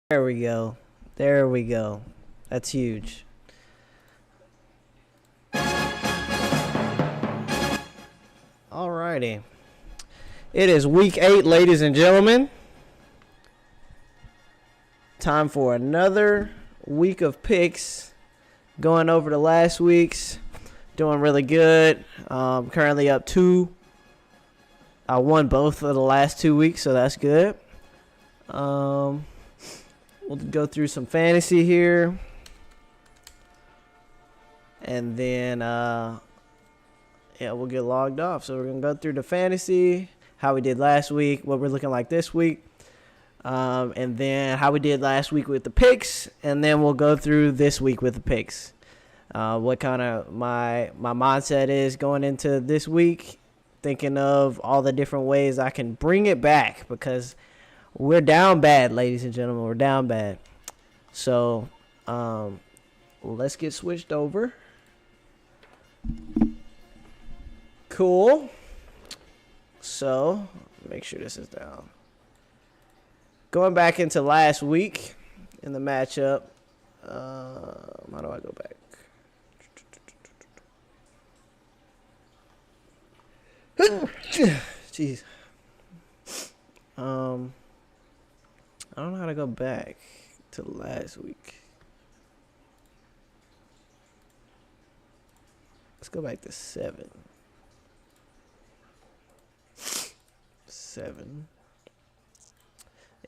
There we go. There we go. That's huge. Alrighty. It is week 8, ladies and gentlemen. Time for another week of picks. Going over the last week's. Doing really good. Currently up 2. I won both of the last 2 weeks, so that's good. We'll go through some fantasy here. And then, we'll get logged off. So we're going to go through the fantasy, how we did last week, what we're looking like this week. and then how we did last week with the picks, and then we'll go through this week with the picks. What kind of my mindset is going into this week, thinking of all the different ways I can bring it back, because we're down bad, ladies and gentlemen. We're down bad. So let's get switched over. Cool. So make sure this is down. Going back into last week in the matchup. How do I go back? Jeez. I don't know how to go back to last week. Let's go back to 7. 7.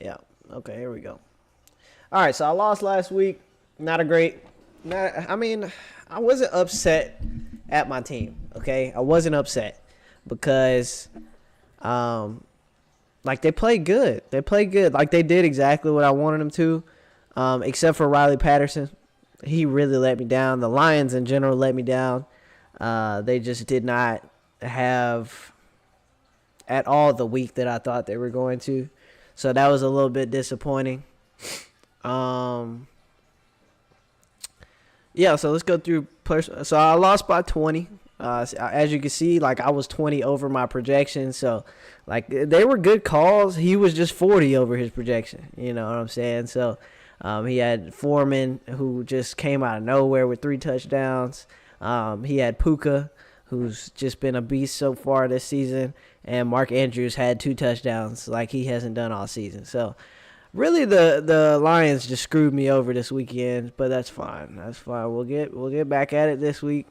Yeah. Okay, here we go. All right, so I lost last week. Not a great. I wasn't upset at my team. Okay, I wasn't upset because, they played good. They played good. Like, they did exactly what I wanted them to, except for Riley Patterson. He really let me down. The Lions in general let me down. They just did not have at all the week that I thought they were going to. So that was a little bit disappointing. Yeah, so let's go through. So I lost by 20. As you can see, I was 20 over my projection. So, they were good calls. He was just 40 over his projection. You know what I'm saying? So, he had Foreman, who just came out of nowhere with 3 touchdowns. He had Puka, who's just been a beast so far this season. And Mark Andrews had 2 touchdowns like he hasn't done all season. So, really, the Lions just screwed me over this weekend, but that's fine. That's fine. We'll get back at it this week.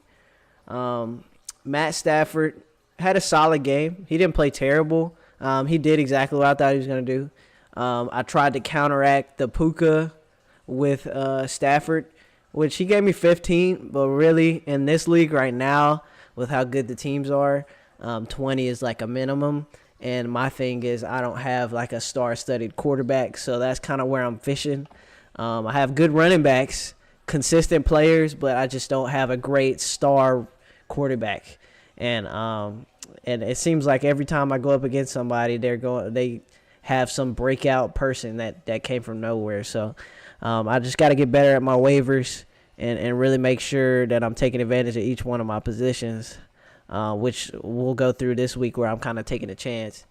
Matt Stafford had a solid game. He didn't play terrible. He did exactly what I thought he was going to do. I tried to counteract the Puka with Stafford, which he gave me 15, but really in this league right now, with how good the teams are, 20 is like a minimum. And my thing is I don't have a star-studded quarterback, so that's kind of where I'm fishing. I have good running backs, consistent players, but I just don't have a great star quarterback. And it seems like every time I go up against somebody, they have some breakout person that came from nowhere. So I just got to get better at my waivers and really make sure that I'm taking advantage of each one of my positions. Which we'll go through this week, where I'm kind of taking a chance.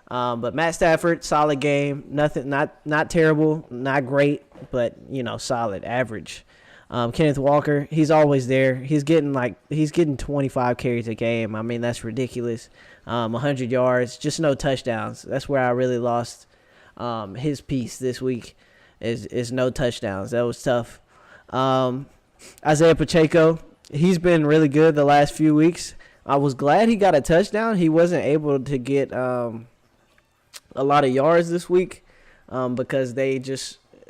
But Matt Stafford, solid game. Nothing, not terrible, not great, but solid, average. Kenneth Walker, he's always there. He's getting 25 carries a game. I mean, that's ridiculous. 100 yards, just no touchdowns. That's where I really lost his piece this week. Is no touchdowns. That was tough. Isaiah Pacheco, he's been really good the last few weeks. I was glad he got a touchdown. He wasn't able to get a lot of yards this week because they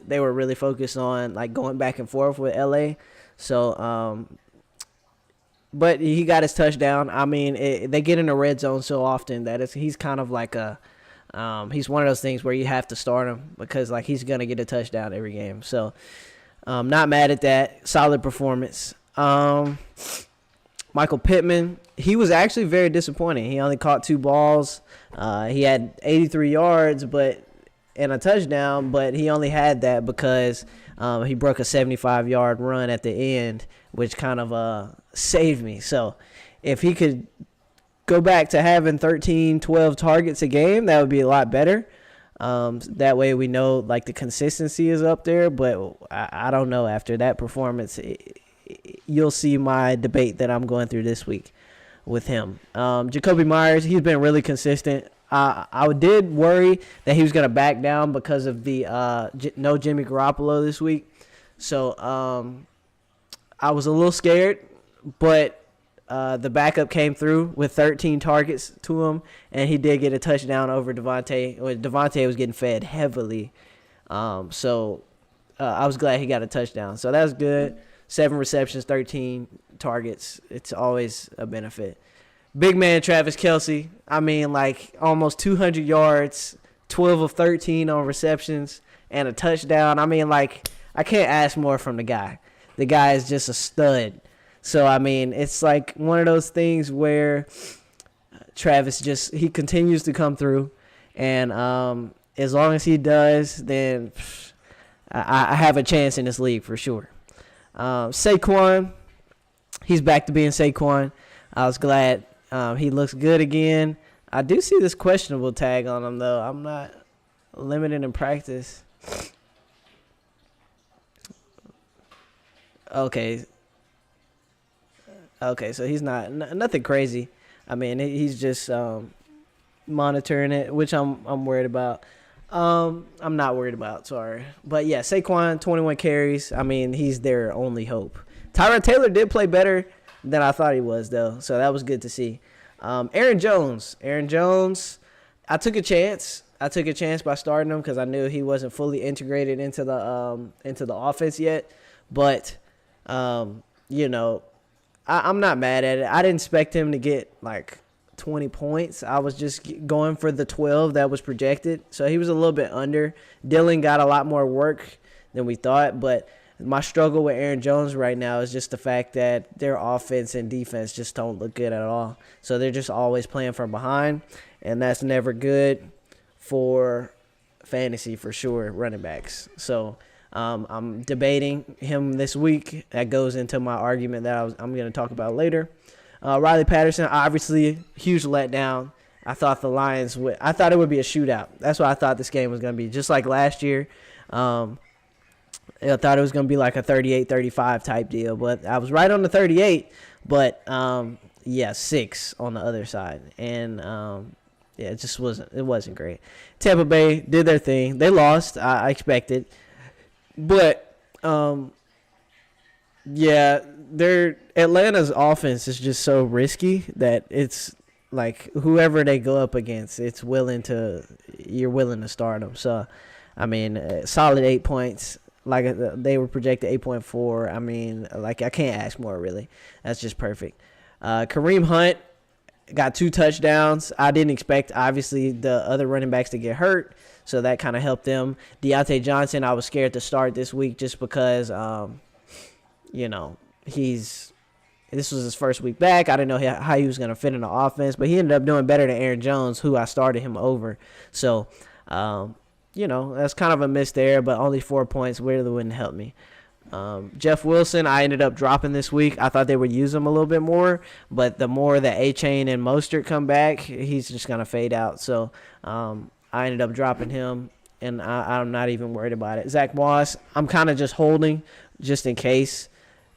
were really focused on going back and forth with LA. So, but he got his touchdown. I mean, they get in the red zone so often that he's kind of he's one of those things where you have to start him because he's gonna get a touchdown every game. So, not mad at that. Solid performance. Michael Pittman, he was actually very disappointing. He only caught 2 balls. He had 83 yards and a touchdown, but he only had that because he broke a 75-yard run at the end, which kind of saved me. So if he could go back to having 13, 12 targets a game, that would be a lot better. That way we know the consistency is up there, but I don't know. After that performance, you'll see my debate that I'm going through this week with him. Jacoby Myers, he's been really consistent. I did worry that he was going to back down because of the no Jimmy Garoppolo this week. So I was a little scared, but the backup came through with 13 targets to him, and he did get a touchdown over Devontae. Devontae was getting fed heavily. So I was glad he got a touchdown. So that was good. 7 receptions, 13 targets. It's always a benefit. Big man Travis Kelce. I mean, almost 200 yards, 12 of 13 on receptions and a touchdown. I mean, like, I can't ask more from the guy. The guy is just a stud. So, I mean, it's like one of those things where Travis he continues to come through. And as long as he does, then I have a chance in this league for sure. Saquon, he's back to being Saquon. I was glad. He looks good again. I do see this questionable tag on him, though. I'm not limited in practice. Okay, so he's nothing crazy. I mean, he's just monitoring it, which I'm worried about. I'm not worried about, sorry. But, yeah, Saquon, 21 carries. I mean, he's their only hope. Tyrod Taylor did play better than I thought he was, though, so that was good to see. Aaron Jones, I took a chance. By starting him because I knew he wasn't fully integrated into the offense yet. But, you know, I'm not mad at it. I didn't expect him to get, like, 20 points. I was just going for the 12 that was projected. So he was a little bit under. Dylan got a lot more work than we thought. But my struggle with Aaron Jones right now is just the fact that their offense and defense just don't look good at all. So they're just always playing from behind. And that's never good for fantasy for sure, running backs. So I'm debating him this week. That goes into my argument that I'm going to talk about later. Riley Patterson, obviously, huge letdown. I thought the Lions I thought it would be a shootout. That's what I thought this game was going to be. Just like last year, I thought it was going to be like a 38-35 type deal. But I was right on the 38. But, 6 on the other side. And, it just wasn't great. Tampa Bay did their thing. They lost. I expected. But, Atlanta's offense is just so risky that it's like whoever they go up against, you're willing to start them. So, I mean, solid 8 points. Like they were projected 8.4. I mean, like I can't ask more really. That's just perfect. Kareem Hunt got 2 touchdowns. I didn't expect, obviously, the other running backs to get hurt, so that kind of helped them. Deontay Johnson, I was scared to start this week just because, this was his first week back. I didn't know how he was going to fit in the offense, but he ended up doing better than Aaron Jones, who I started him over. So, that's kind of a miss there, but only 4 points really wouldn't help me. Jeff Wilson, I ended up dropping this week. I thought they would use him a little bit more, but the more that A-Chain and Mostert come back, he's just going to fade out. So I ended up dropping him, and I'm not even worried about it. Zach Moss, I'm kind of just holding just in case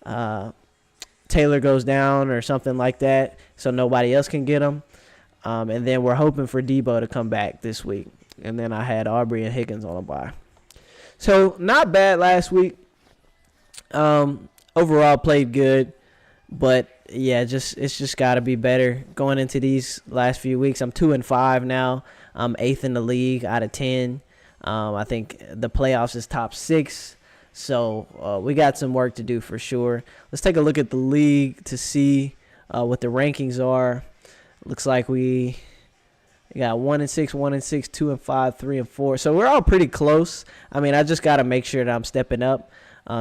Taylor goes down or something like that so nobody else can get him. And then we're hoping for Debo to come back this week. And then I had Aubrey and Higgins on a bye. So not bad last week. Overall played good, but it's just got to be better going into these last few weeks. I'm 2-5 now. I'm 8th in the league out of 10. I think the playoffs is top 6, so we got some work to do for sure. Let's take a look at the league to see what the rankings are. Looks like we got 1-6, 1-6, 2-5, 3-4. So we're all pretty close. I mean, I just got to make sure that I'm stepping up.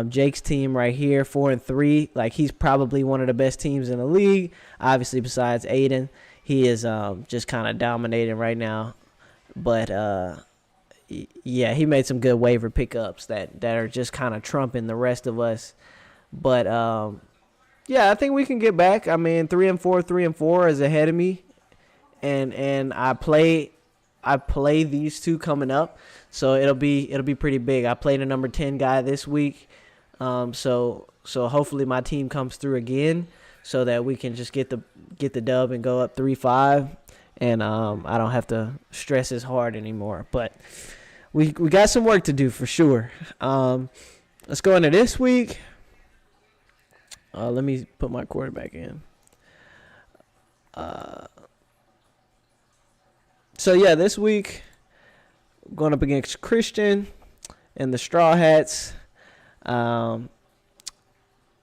Jake's team right here, 4-3. Like, he's probably one of the best teams in the league. Obviously, besides Aiden, he is just kind of dominating right now. But he made some good waiver pickups that are just kind of trumping the rest of us. But I think we can get back. I mean, 3-4 is ahead of me, and I play these two coming up. So it'll be pretty big. I played a number 10 guy this week, so hopefully my team comes through again, so that we can just get the dub and go up 3-5, and I don't have to stress as hard anymore. But we got some work to do for sure. Let's go into this week. Let me put my quarterback in. This week, going up against Christian and the Straw Hats.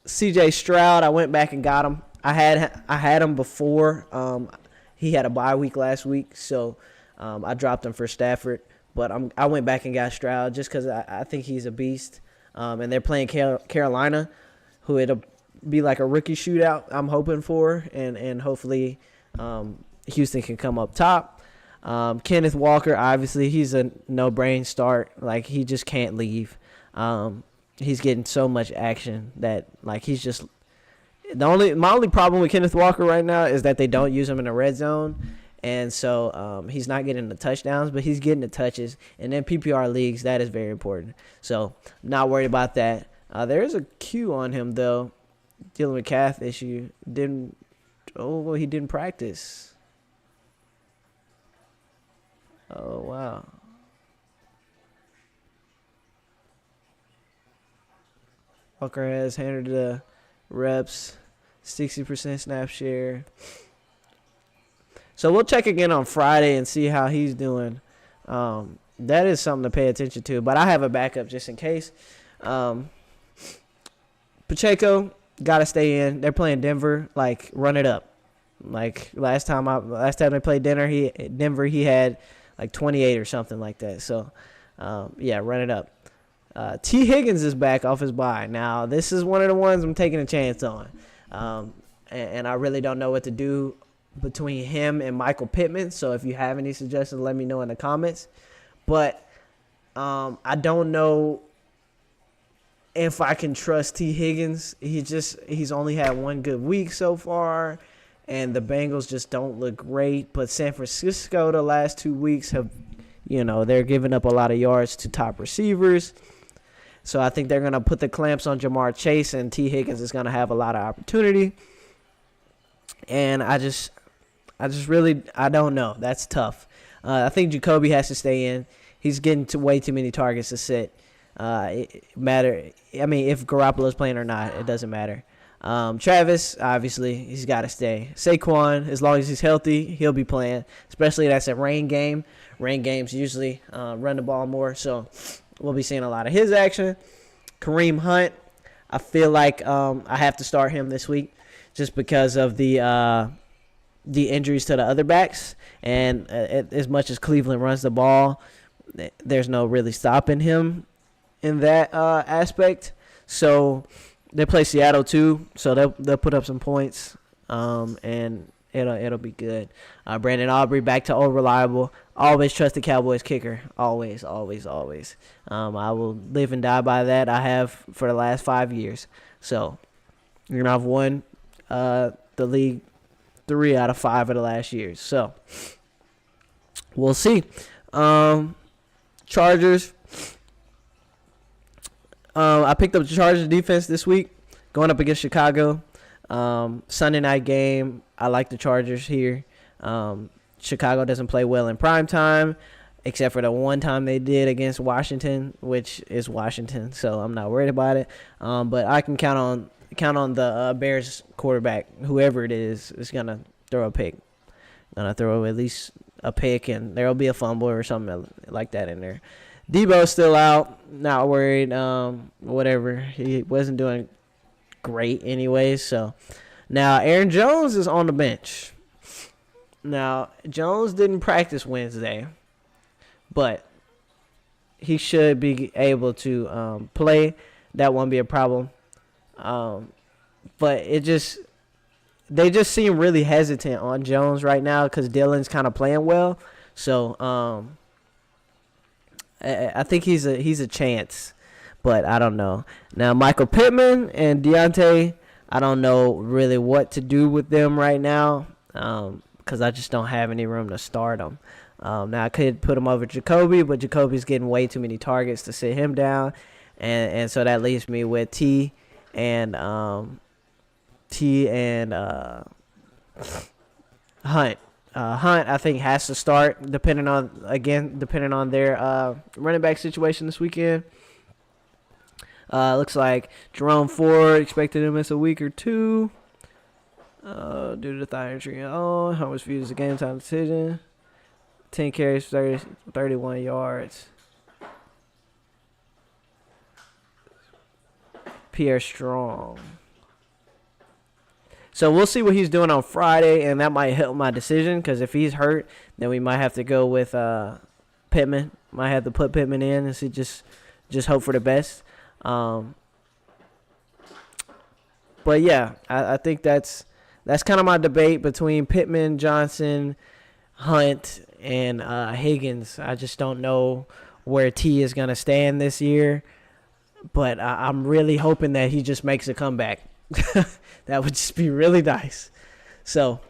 CJ Stroud, I went back and got him. I had him before. He had a bye week last week, so I dropped him for Stafford. but I went back and got Stroud just because I think he's a beast. And they're playing Carolina, who it'll be like a rookie shootout, I'm hoping for, and hopefully Houston can come up top. Kenneth Walker, obviously, he's a no-brain start. Like, he just can't leave. He's getting so much action that, like, he's just – my only problem with Kenneth Walker right now is that they don't use him in the red zone. And so he's not getting the touchdowns, but he's getting the touches. And in PPR leagues, that is very important. So not worried about that. There is a Q on him, though, dealing with calf issue. He didn't practice. Oh, wow. Walker has handled the reps, 60% snap share. So we'll check again on Friday and see how he's doing. That is something to pay attention to. But I have a backup just in case. Pacheco, got to stay in. They're playing Denver. Like, run it up. Like, last time they played Denver, he had like 28 or something like that. So, yeah, run it up. T. Higgins is back off his bye. Now, this is one of the ones I'm taking a chance on. And I really don't know what to do between him and Michael Pittman. So if you have any suggestions, let me know in the comments. But I don't know if I can trust T. Higgins. He's only had one good week so far, and the Bengals just don't look great. But San Francisco, the last 2 weeks have, they're giving up a lot of yards to top receivers. So I think they're going to put the clamps on Jamar Chase, and T. Higgins is going to have a lot of opportunity. And I don't know. That's tough. I think Jacoby has to stay in. He's getting way too many targets to sit. If Garoppolo's playing or not, it doesn't matter. Travis, obviously, he's got to stay. Saquon, as long as he's healthy, he'll be playing, especially that's a rain game. Rain games usually run the ball more, so we'll be seeing a lot of his action. Kareem Hunt, I feel like I have to start him this week just because of the injuries to the other backs. And as much as Cleveland runs the ball, there's no really stopping him in that aspect. So they play Seattle too, so they'll put up some points, and it'll be good. Brandon Aubrey back to old reliable. Always trust the Cowboys kicker. Always, always, always. I will live and die by that. I have for the last 5 years. So I've won the league 3 out of 5 of the last years. So we'll see. Chargers. I picked up the Chargers defense this week, going up against Chicago. Sunday night game. I like the Chargers here. Chicago doesn't play well in prime time, except for the one time they did against Washington, which is Washington, so I'm not worried about it. But I can count on the Bears quarterback, whoever it is gonna throw a pick. Gonna throw at least a pick, and there'll be a fumble or something like that in there. Debo's still out, not worried. Whatever, he wasn't doing great anyways. So now Aaron Jones is on the bench. Now Jones didn't practice Wednesday, but he should be able to play. That won't be a problem. But they just seem really hesitant on Jones right now because Dylan's kind of playing well. So I think he's a chance, but I don't know. Now Michael Pittman and Deontay, I don't know really what to do with them right now because I just don't have any room to start them. Now I could put him over Jacoby, but Jacoby's getting way too many targets to sit him down, and so that leaves me with T and Hunt. Hunt, I think, has to start depending on their running back situation this weekend. Looks like Jerome Ford expected to miss a week or two due to the thigh injury. How much viewed as a game time decision? 10 carries, 31 yards. Pierre Strong. So we'll see what he's doing on Friday, and that might help my decision because if he's hurt, then we might have to go with Pittman Might have to put Pittman in and see just hope for the best. But yeah, I think that's kind of my debate between Pittman, Johnson, Hunt, and Higgins. I just don't know where T is gonna stand this year, but I'm really hoping that he just makes a comeback. That would just be really nice. So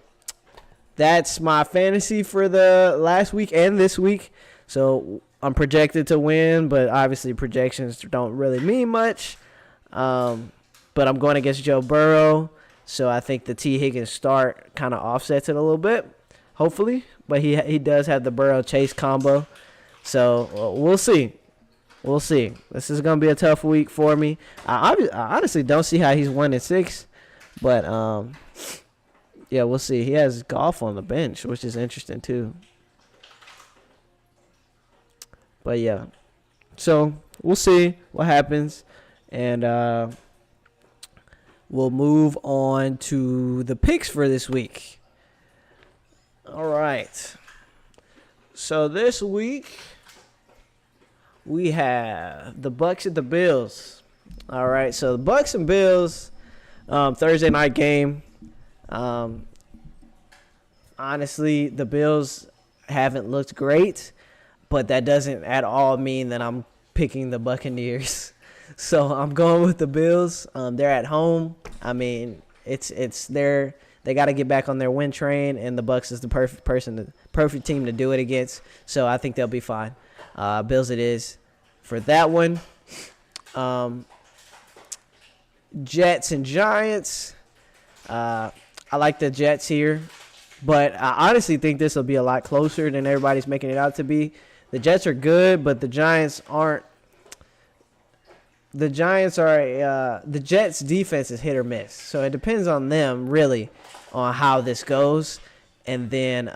that's my fantasy for the last week and this week. So I'm projected to win, but obviously projections don't really mean much. But I'm going against Joe Burrow, so I think the T. Higgins start kind of offsets it a little bit, hopefully. But he does have the Burrow-Chase combo, so we'll see. We'll see. This is going to be a tough week for me. I honestly don't see how he's 1-6, but yeah, we'll see. He has Goff on the bench, which is interesting too. But yeah, so we'll see what happens, and we'll move on to the picks for this week. All right. So this week we have the Bucks and the Bills. All right. So the Bucks and Bills, Thursday night game. Honestly, the Bills haven't looked great, but that doesn't at all mean that I'm picking the Buccaneers. So I'm going with the Bills. They're at home. I mean, it's their, they got to get back on their win train, and the Bucks is the perfect team to do it against. So I think they'll be fine. Bills it is for that one. Jets and Giants. I like the Jets here, but I honestly think this will be a lot closer than everybody's making it out to be. The Jets are good, but the Giants aren't. The Giants are the Jets' defense is hit or miss, so it depends on them really on how this goes, and then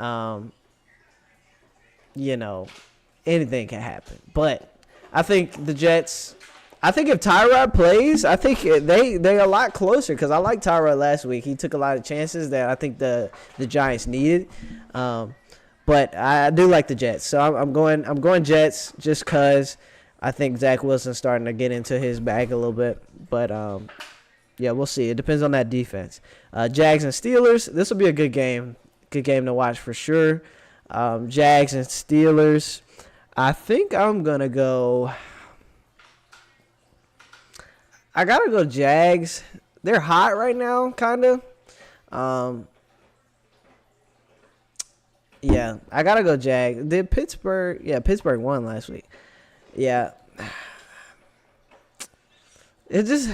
anything can happen. But I think the Jets. I think if Tyrod plays, I think they're a lot closer because I liked Tyrod last week. He took a lot of chances that I think the Giants needed. But I do like the Jets, so I'm going Jets just because I think Zach Wilson's starting to get into his bag a little bit. But yeah, we'll see. It depends on that defense. Jags and Steelers. This will be a good game to watch for sure. Jags and Steelers. I think I'm gonna go. I gotta go Jags. They're hot right now, kind of. Yeah, I gotta go Jags. Did Pittsburgh? Yeah, Pittsburgh won last week. Yeah. It just,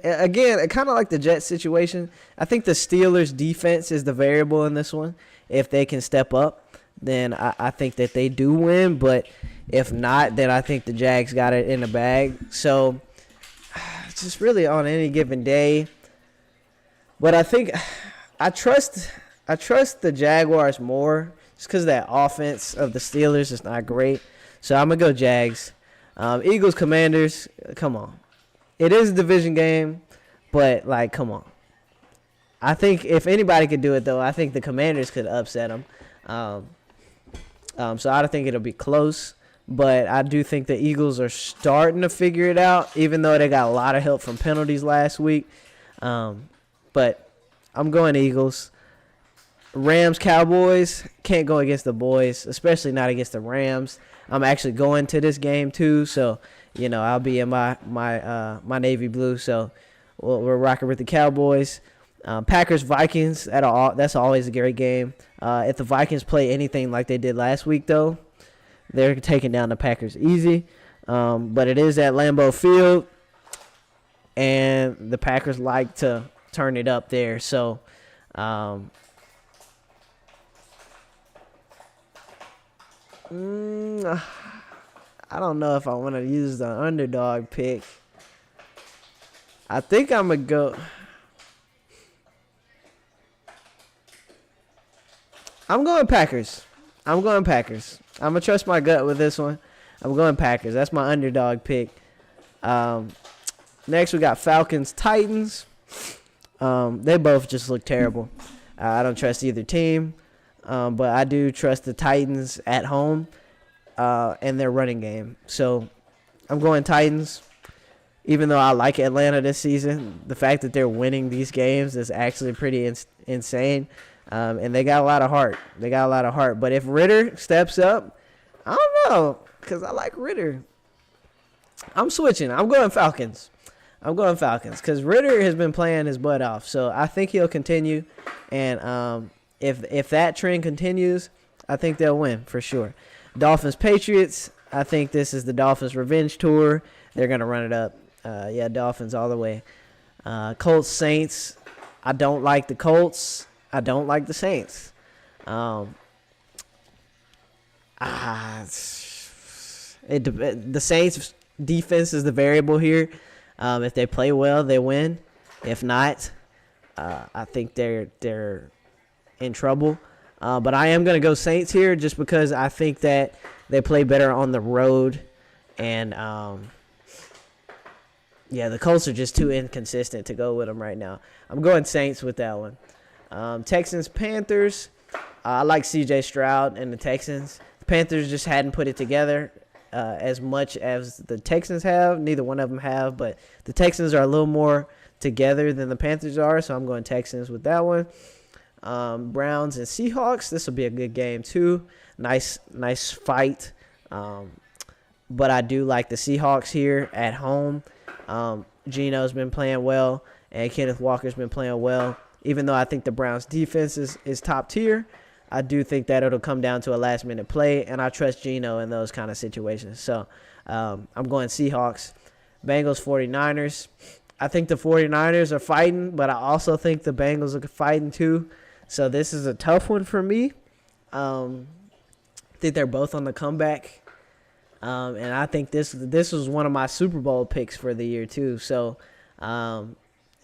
again, kind of like the Jets situation. I think the Steelers' defense is the variable in this one. If they can step up, then I think that they do win. But if not, then I think the Jags got it in the bag. So it's just really on any given day. But I think I trust the Jaguars more just because that offense of the Steelers is not great. So I'm going to go Jags. Eagles, Commanders, come on. It is a division game, but, like, come on. I think if anybody could do it, though, I think the Commanders could upset them. So I don't think it'll be close. But I do think the Eagles are starting to figure it out, even though they got a lot of help from penalties last week. But I'm going Eagles. Rams, Cowboys, can't go against the boys, especially not against the Rams. I'm actually going to this game too, so I'll be in my navy blue. So we're rocking with the Cowboys. Packers, Vikings. That's always a great game. If the Vikings play anything like they did last week, though, they're taking down the Packers easy. But it is at Lambeau Field, and the Packers like to turn it up there. So. I don't know if I want to use the underdog pick. I think I'm going to go. I'm going Packers. I'm going to trust my gut with this one. I'm going Packers. That's my underdog pick. Next, we got Falcons, Titans. They both just look terrible. I don't trust either team. But I do trust the Titans at home. and their running game. So I'm going Titans. Even though I like Atlanta this season, the fact that they're winning these games is actually pretty insane. And they got a lot of heart. But if Ritter steps up, I don't know, because I like Ritter. I'm switching. I'm going Falcons because Ritter has been playing his butt off. So I think he'll continue. And if that trend continues, I think they'll win for sure. Dolphins-Patriots, I think this is the Dolphins' revenge tour. They're going to run it up. Dolphins all the way. Colts-Saints, I don't like the Colts. I don't like the Saints. The Saints' defense is the variable here. If they play well, they win. If not, I think they're in trouble. But I am going to go Saints here just because I think that they play better on the road. And, the Colts are just too inconsistent to go with them right now. I'm going Saints with that one. Texans-Panthers. I like C.J. Stroud and the Texans. The Panthers just hadn't put it together as much as the Texans have. Neither one of them have, but the Texans are a little more together than the Panthers are, so I'm going Texans with that one. Browns and Seahawks. This will be a good game too. Nice fight. But I do like the Seahawks here at home. Geno's been playing well, and Kenneth Walker's been playing well. Even though I think the Browns' defense is top tier, I do think that it'll come down to a last-minute play, and I trust Geno in those kind of situations. So I'm going Seahawks. Bengals, 49ers. I think the 49ers are fighting, but I also think the Bengals are fighting too. So this is a tough one for me. I think they're both on the comeback. And I think this was one of my Super Bowl picks for the year too. So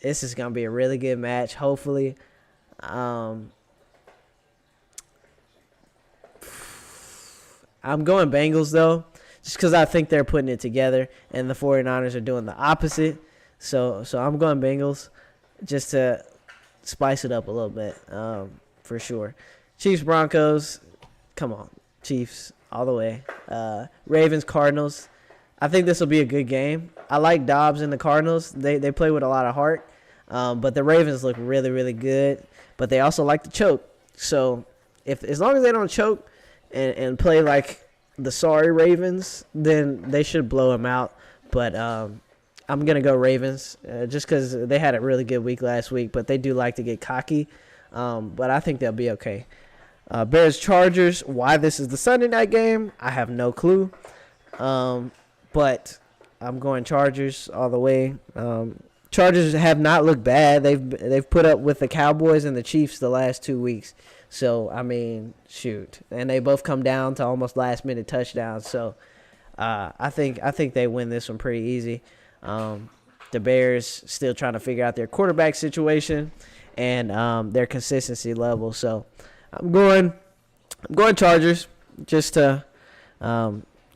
this is going to be a really good match, hopefully. I'm going Bengals, though, just because I think they're putting it together, and the 49ers are doing the opposite. So I'm going Bengals just to spice it up a little bit, for sure. Chiefs-Broncos, come on, Chiefs all the way. Ravens-Cardinals, I think this will be a good game. I like Dobbs and the Cardinals. They play with a lot of heart, but the Ravens look really, really good, but they also like to choke. So as long as they don't choke and play like the sorry Ravens, then they should blow them out. But I'm going to go Ravens just because they had a really good week last week, but they do like to get cocky. But I think they'll be okay. Bears-Chargers, why this is the Sunday night game, I have no clue. But I'm going Chargers all the way. Chargers have not looked bad. They've put up with the Cowboys and the Chiefs the last 2 weeks. So, I mean, shoot. And they both come down to almost last-minute touchdowns. So, I think they win this one pretty easy. The Bears still trying to figure out their quarterback situation and their consistency level. So, I'm going Chargers just to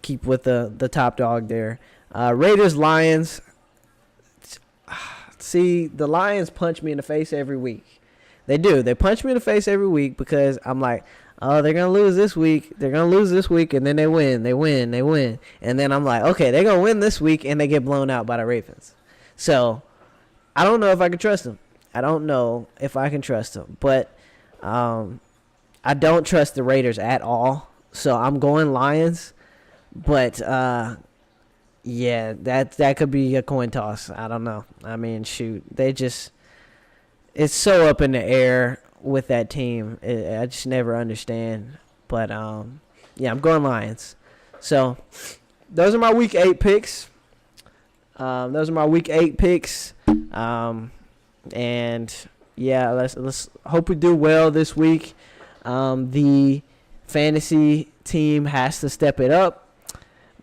keep with the top dog there. Raiders-Lions. See, the Lions punch me in the face every week. They do. They punch me in the face every week because I'm like, oh, they're going to lose this week. They're going to lose this week, and then they win. They win. And then I'm like, okay, they're going to win this week, and they get blown out by the Ravens. So I don't know if I can trust them. But I don't trust the Raiders at all. So I'm going Lions. But, yeah, that could be a coin toss. I don't know. I mean, shoot. It's so up in the air with that team. I just never understand. But, yeah, I'm going Lions. So those are my Week 8 picks. And, yeah, let's hope we do well this week. The fantasy team has to step it up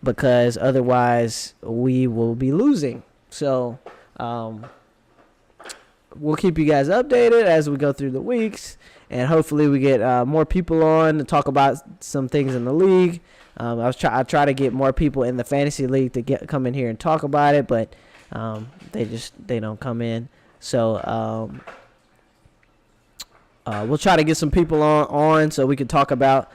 because otherwise we will be losing. So we'll keep you guys updated as we go through the weeks, and hopefully we get more people on to talk about some things in the league. I try to get more people in the fantasy league to come in here and talk about it, but they don't come in. So we'll try to get some people on so we can talk about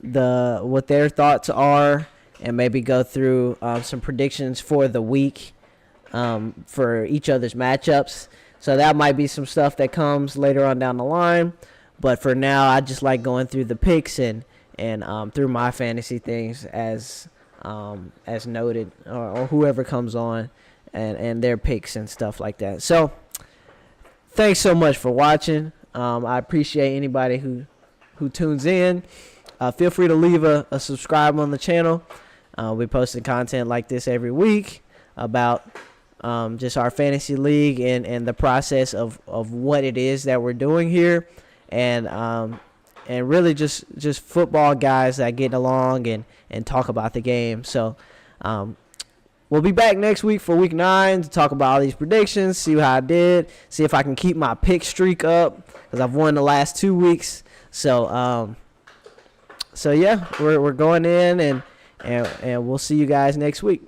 what their thoughts are, and maybe go through some predictions for the week for each other's matchups. So that might be some stuff that comes later on down the line. But for now, I just like going through the picks and through my fantasy things as noted, or whoever comes on and their picks and stuff like that. So thanks so much for watching. I appreciate anybody who tunes in. Feel free to leave a subscribe on the channel. We're posting content like this every week about just our fantasy league and the process of what it is that we're doing here, and really just football guys that get along and talk about the game. So we'll be back next week for week 9 to talk about all these predictions, see how I did, see if I can keep my pick streak up, because I've won the last 2 weeks. So yeah, we're going in, and we'll see you guys next week.